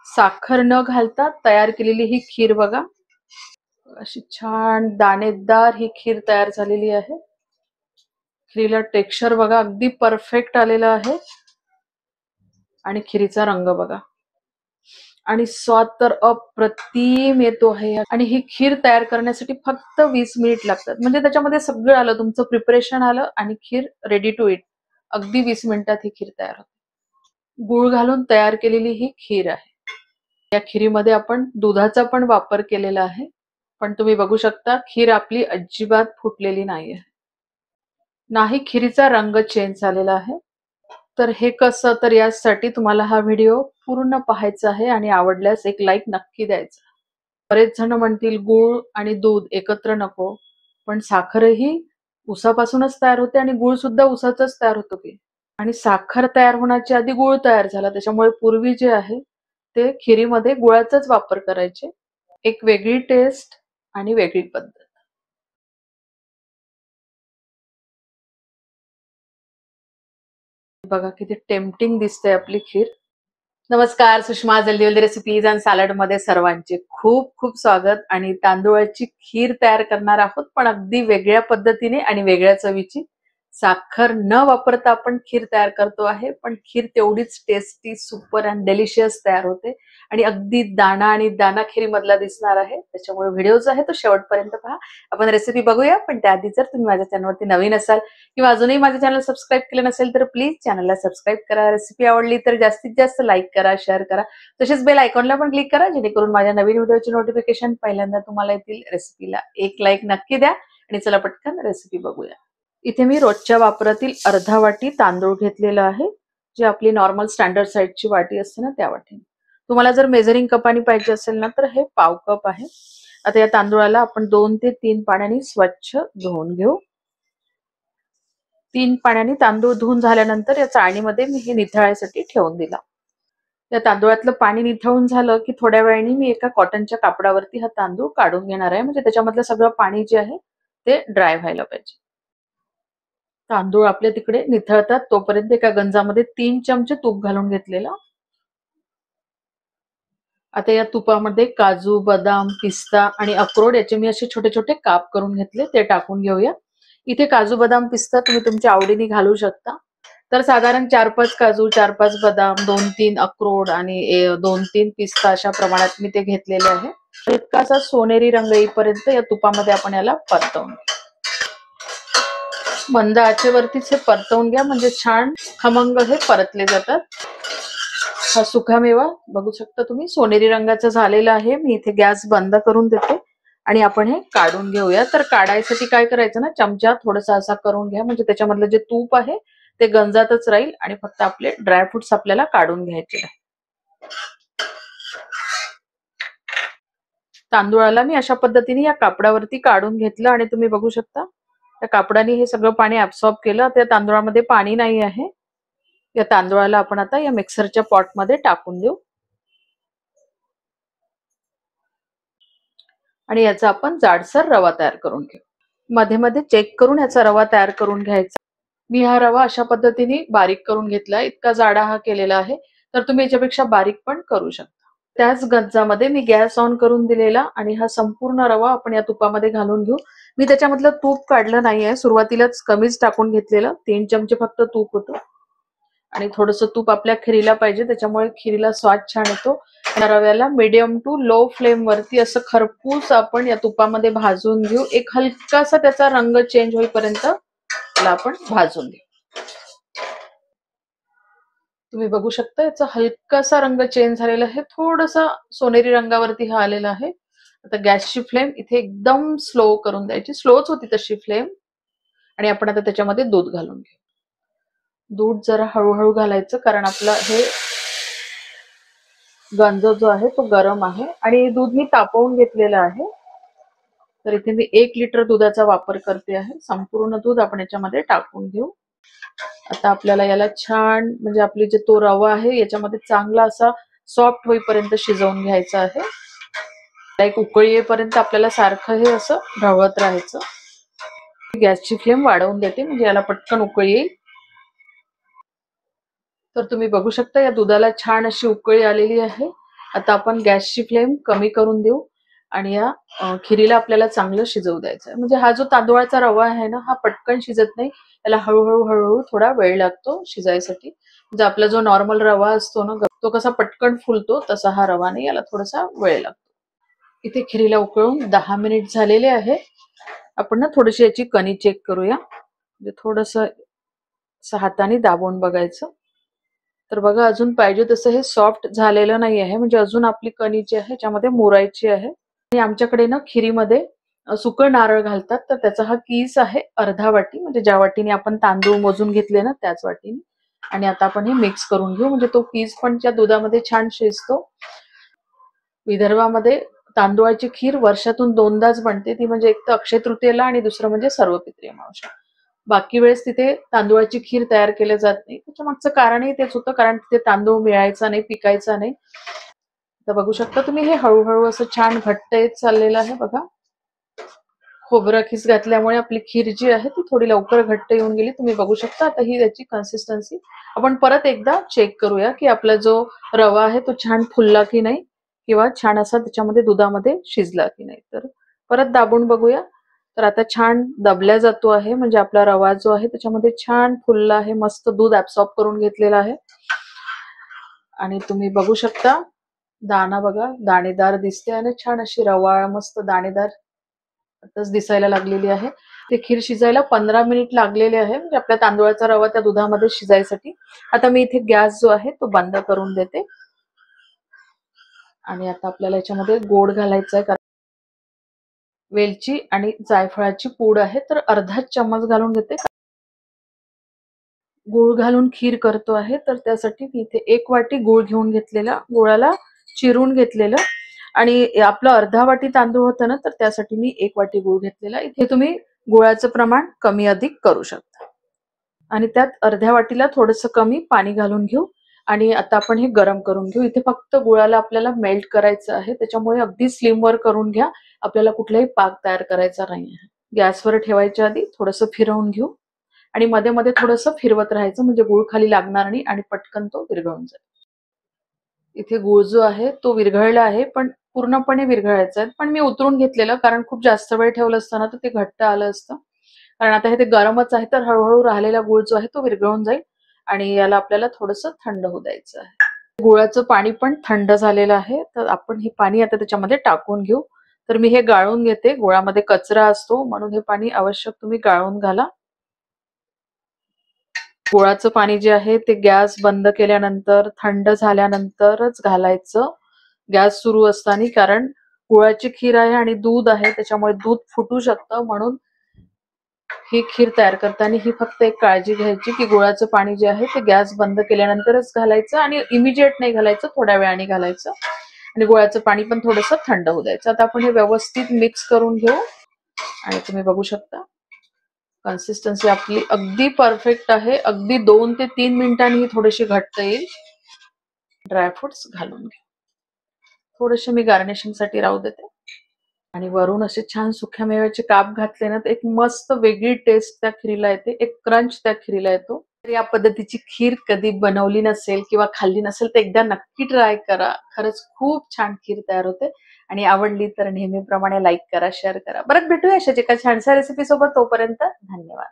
साखर न घालता तयार केलेली ही खीर बघा. अशी छान दाणेदार ही खीर तयार झालेली आहे. खीरीला टेक्स्चर बघा अगदी परफेक्ट आलेलं आहे आणि खीरीचा रंग बघा आणि स्वाद तर अप्रतिम येतो आहे. आणि ही खीर तयार करण्यासाठी फक्त 20 मिनिट लागतात. म्हणजे त्याच्यामध्ये सगळं आलं, तुमचं प्रिपरेशन आलं आणि खीर रेडी टू ईट. अगदी 20 मिनिटात ही खीर तयार होते. गूळ घालून तयार केलेली ही खीर आहे. या खिरीमध्ये आपण दुधाचा पण वापर केलेला आहे. पण तुम्ही बघू शकता खीर आपली अजिबात फुटलेली नाहीये. नाही खिरीचा रंग चेंज झालेला आहे. तर हे कसं, तर यासाठी तुम्हाला हा व्हिडिओ पूर्ण पाहायचा आहे आणि आवडल्यास एक लाईक नक्की द्यायचा. बरेच जण म्हणतील गूळ आणि दूध एकत्र नको, पण साखरही उसापासूनच तयार होते आणि गूळ सुद्धा उसाचाच तयार होतो की. आणि साखर तयार होण्याच्या आधी गूळ तयार झाला, त्याच्यामुळे पूर्वी जे आहे ते खिरीमध्ये गुळाचाच वापर करायचे. एक वेगळी टेस्ट आणि वेगळी पद्धत. बघा किती टेम्पटिंग दिसते आपली खीर. नमस्कार, सुषमा जल्दीवल्दी रेसिपीज अँड सॅलड मध्ये सर्वांचे खूप खूप स्वागत. आणि तांदूळाची खीर तयार करणार आहोत, पण अगदी वेगळ्या पद्धतीने आणि वेगळ्या चवीची. साखर न वापरता आपण खीर तयार करतो आहे, पण खीर तेवढीच टेस्टी, सुपर अँड डेलिशियस तयार होते आणि अगदी दाणा आणि दाणा खिरीमधला दिसणार आहे. त्याच्यामुळे व्हिडिओ जो आहे तो शेवटपर्यंत पहा. आपण रेसिपी बघूया, पण त्याआधी जर तुम्ही माझ्या चॅनलवरती नवीन असाल किंवा अजूनही माझे चॅनल सबस्क्राईब केलं नसेल तर प्लीज चॅनलला सबस्क्राईब करा. रेसिपी आवडली तर जास्तीत जास्त लाईक करा, शेअर करा. तसेच बेल आयकॉनला पण क्लिक करा, जेणेकरून माझ्या नवीन व्हिडिओची नोटिफिकेशन पहिल्यांदा तुम्हाला येतील. रेसिपीला एक लाईक नक्की द्या आणि चला पटकन रेसिपी बघूया. इथे मी रोजच्या वापरातील अर्धा वाटी तांदूळ घेतलेला आहे, जी आपली नॉर्मल स्टँडर्ड साईजची वाटी असते ना त्या वाटीने. तुम्हाला जर मेजरिंग कपाने पाहिजे असेल ना तर हे पाव कप आहे. आता या तांदूळाला आपण 2 ते 3 पाण्याने स्वच्छ धुवून घेऊ. 3 पाण्याने तांदूळ धुवून झाल्यानंतर या चाळणीमध्ये मी हे निथळायसाठी ठेवून दिला. या तांदूळातलं पाणी निथळून झालं की थोड्या वेळाने मी एका कॉटनच्या कापडावरती हा तांदूळ काढून घेणार आहे, म्हणजे त्याच्यामधलं सगळं पाणी जे आहे ते ड्राय व्हायला पाहिजे. तांदूळ आपले तिकडे निथळतात तोपर्यंत एका गंजामध्ये 3 चमचे तूप घालून घेतलेला. आता या तुपामध्ये काजू, बदाम, पिस्ता आणि अक्रोड याचे मी असे छोटे छोटे काप करून घेतले, ते टाकून घेऊया. इथे काजू, बदाम, पिस्ता तुम्ही तुमच्या आवडीने घालू शकता. तर साधारण 4-5 काजू, 4-5 बदाम, 2-3 अक्रोड आणि 2-3 पिस्ता अशा प्रमाणात मी ते घेतलेले आहे. इतकासा सोनेरी रंग येईपर्यंत या तुपामध्ये आपण याला परतवून मंद आचेवरतीच हे परतवून घ्या, म्हणजे छान खमंग हे परतले जातात. हा सुकामेवा बघू शकता तुम्ही सोनेरी रंगाचा झालेला आहे. मी इथे गॅस बंद करून देते आणि आपण हे काढून घेऊया. तर काढायसाठी काय करायचं ना, चमचा थोडासा असा करून घ्या, म्हणजे त्याच्यामधलं जे तूप आहे ते गंजातच राहील आणि फक्त आपले ड्रायफ्रुट्स आपल्याला काढून घ्यायचे आहे. तांदूळाला मी अशा पद्धतीने या कापडावरती काढून घेतलं आणि तुम्ही बघू शकता त्या कापडाने हे सगळं पाणी ऍब्सॉर्ब केलं. त्या तांदूळामध्ये पाणी नाही आहे. या तांदूळाला आपण आता या मिक्सरच्या पॉटमध्ये टाकून देऊ आणि याचा आपण जाडसर रवा तयार करून घेऊ. मध्ये मध्ये चेक करून याचा रवा तयार करून घ्यायचा. मी हा रवा अशा पद्धतीने बारीक करून घेतला. इतका जाडा हा केलेला आहे, तर तुम्ही याच्यापेक्षा बारीक पण करू शकता. त्याच गंजामध्ये मी गॅस ऑन करून दिलेला आणि हा संपूर्ण रवा आपण या तुपामध्ये घालून घेऊ. मी त्याच्यामधलं तूप काढलं नाहीये, सुरुवातीलाच कमीच टाकून घेतलेलं. 3 चमचे फक्त तूप होतं आणि थोडंसं तूप आपल्या खिरीला पाहिजे, त्याच्यामुळे खिरीला स्वाद छान येतो. या रव्याला मीडियम टू लो फ्लेम वरती असं खरपूस आपण या तुपामध्ये भाजून घेऊ. एक हलकासा त्याचा रंग चेंज होईपर्यंत त्याला आपण भाजून घेऊ. तुम्ही बघू शकता याचा हलकासा रंग चेंज झालेला आहे, थोडासा सोनेरी रंगावरती हा आलेला आहे. आता गॅसची फ्लेम इथे एकदम स्लो करून द्यायची. स्लोच होती तशी फ्लेम. आणि आपण आता त्याच्यामध्ये दूध घालून घेऊ. दूध जरा हळूहळू घालायचं, कारण आपलं हे गंज जो आहे तो गरम आहे आणि दूध मी तापवून घेतलेलं आहे. तर इथे मी 1 लिटर दुधाचा वापर करते आहे. संपूर्ण दूध आपण याच्यामध्ये टाकून घेऊ. आता आपल्याला याला छान, म्हणजे आपली जे तो रवा आहे याच्यामध्ये चांगला असा सॉफ्ट होईपर्यंत शिजवून घ्यायचा आहे. एक उकळी येईपर्यंत आपल्याला सारखं हे असं ढवळत राहायचं. गॅसची फ्लेम वाढवून देते, म्हणजे याला पटकन उकळी येईल. तर तुम्ही बघू शकता या दुधाला छान अशी उकळी आलेली आहे आता आपण गॅसची फ्लेम कमी करून देऊ आणि या खिरीला आपल्याला चांगलं शिजवू द्यायचं आहे. म्हणजे हा जो तांदूळाचा रवा आहे ना, हा पटकन शिजत नाही. त्याला हळूहळू थोडा वेळ लागतो शिजायसाठी. म्हणजे आपला जो नॉर्मल रवा असतो ना, तो कसा पटकन फुलतो तसा हा रवा नाही, याला थोडासा वेळ लागतो. इथे खिरीला उकळून 10 मिनिट झालेले आहे. आपण ना थोडीशी याची कणी चेक करूया. म्हणजे थोडंसं हाताने दाबून बघायचं. तर बघा अजून पाहिजे तसं हे सॉफ्ट झालेलं नाही आहे. म्हणजे अजून आपली कणी जी आहे त्याच्यामध्ये मुरायची आहे. आणि आमच्याकडे ना खिरीमध्ये सुकं नारळ घालतात. तर त्याचा हा किस आहे अर्धा वाटी, म्हणजे ज्या वाटीने आपण तांदूळ मोजून घेतले ना त्याच वाटीने. आणि आता आपण हे मिक्स करून घेऊ, म्हणजे तो किस पण त्या दुधामध्ये छान शिजतो. विदर्भामध्ये तांदूळाची खीर वर्षातून 2दाच बनते. ती म्हणजे एक तर अक्षय तृतीयेला आणि दुसरं म्हणजे सर्वपित्री अमावस्या. बाकी वेळेस तिथे तांदूळाची खीर तयार केली जात नाही. त्याच्या मागचं कारणही तेच होतं, कारण तिथे तांदूळ मिळायचा नाही, पिकायचा नाही. तर बघू शकता तुम्ही हे हळूहळू असं छान घट्ट येत चाललेलं आहे बघा. खोबरं खीस घातल्यामुळे आपली खीर जी आहे ती थोडी लवकर घट्ट येऊन गेली. तुम्ही बघू शकता आता ही त्याची कन्सिस्टन्सी. आपण परत एकदा चेक करूया की आपला जो रवा आहे तो छान फुलला की नाही, किंवा छान असा त्याच्यामध्ये दुधामध्ये शिजला की नाही. तर परत दाबून बघूया. तर आता छान दबल्या जातो आहे, म्हणजे आपला रवा जो आहे त्याच्यामध्ये छान फुलला आहे, मस्त दूध ऍब्सॉर्ब करून घेतलेला आहे. आणि तुम्ही बघू शकता दाणा बघा दाणेदार दिसते आणि छान अशी रवाळ मस्त दाणेदार आताच दिसायला लागलेली आहे. ते खीर शिजायला 15 मिनिट लागलेले आहे, म्हणजे आपल्या तांदूळाचा रवा त्या दुधामध्ये शिजायसाठी. आता मी इथे गॅस जो आहे तो बंद करून देते. आणि आता आपल्याला याच्यामध्ये गोड घालायचा आहे. वेलची आणि जायफळाची पूड आहे, तर अर्धा चम्मच घालून घेते. गूळ घालून खीर करतो आहे, तर त्यासाठी मी इथे 1 वाटी गूळ घेऊन घेतलेला, गुळाला चिरून घेतलेलं. आणि आपलं अर्धा वाटी तांदूळ होतं ना, तर त्यासाठी मी 1 वाटी गूळ घेतलेला. इथे तुम्ही गुळाचं प्रमाण कमी अधिक करू शकता. आणि त्यात अर्ध्या वाटीला थोडंसं कमी पाणी घालून घेऊ. आणि आता आपण हे गरम करून घेऊ. इथे फक्त गुळाला आपल्याला मेल्ट करायचं आहे, त्याच्यामुळे अगदी स्लिमवर करून घ्या. आपल्याला कुठलाही पाक तयार करायचा नाही आहे. गॅसवर ठेवायच्या आधी थोडंसं फिरवून घेऊ आणि मध्ये मध्ये थोडंसं फिरवत राहायचं, म्हणजे गूळ खाली लागणार नाही आणि पटकन तो विरघळून जाईल. इथे गूळ जो आहे तो विरघळला आहे, पण पूर्णपणे विरघळायचा आहे. पण मी उतरून घेतलेलं, कारण खूप जास्त वेळ ठेवलं असतं ना तर ते घट्ट आलं असतं. कारण आता हे ते गरमच आहे, तर हळूहळू राहिलेला गूळ जो आहे तो विरघळून जाईल. आणि याला आपल्याला थोडंसं थंड होऊ द्यायचं आहे. गुळाचं पाणी पण थंड झालेलं आहे, तर आपण हे पाणी आता त्याच्यामध्ये टाकून घेऊ. तर मी हे गाळून घेते. गुळामध्ये कचरा असतो, म्हणून हे पाणी आवश्यक तुम्ही गाळून घाला. गुळाचं पाणी जे आहे ते गॅस बंद केल्यानंतर थंड झाल्यानंतरच घालायचं, गॅस सुरू असताना. कारण गुळाची खीर आहे आणि दूध आहे, त्याच्यामुळे दूध फुटू शकतं. म्हणून ही खीर तयार करताना ही फक्त एक काळजी घ्यायची की गुळाचं पाणी जे आहे ते गॅस बंद केल्यानंतरच घालायचं आणि इमिजिएट नाही घालायचं, थोड्या वेळाने घालायचं. आणि गुळाचं पाणी पण थोडंसं थंड होऊ द्यायचं. आता आपण हे व्यवस्थित मिक्स करून घेऊ. आणि तुम्ही बघू शकता कन्सिस्टन्सी आपली अगदी परफेक्ट आहे. अगदी 2 ते 3 मिनिटांनी ही थोडीशी घट्ट येईल. ड्रायफ्रुट्स घालून घे. थोडेसे मी गार्निशिंगसाठी राहू देते. आणि वरून असे छान सुक्या मेव्याचे काप घातले ना, तर एक मस्त वेगळी टेस्ट त्या खिरीला येते, एक क्रंच त्या खिरीला येतो. तर या पद्धतीची खीर कधी बनवली नसेल किंवा खाल्ली नसेल तर एकदा नक्की ट्राय करा. खरंच खूप छान खीर तयार होते. आणि आवडली तर नेहमीप्रमाणे लाईक करा, शेअर करा. परत भेटूया अशाच एका छानशा रेसिपी सोबत. तोपर्यंत धन्यवाद.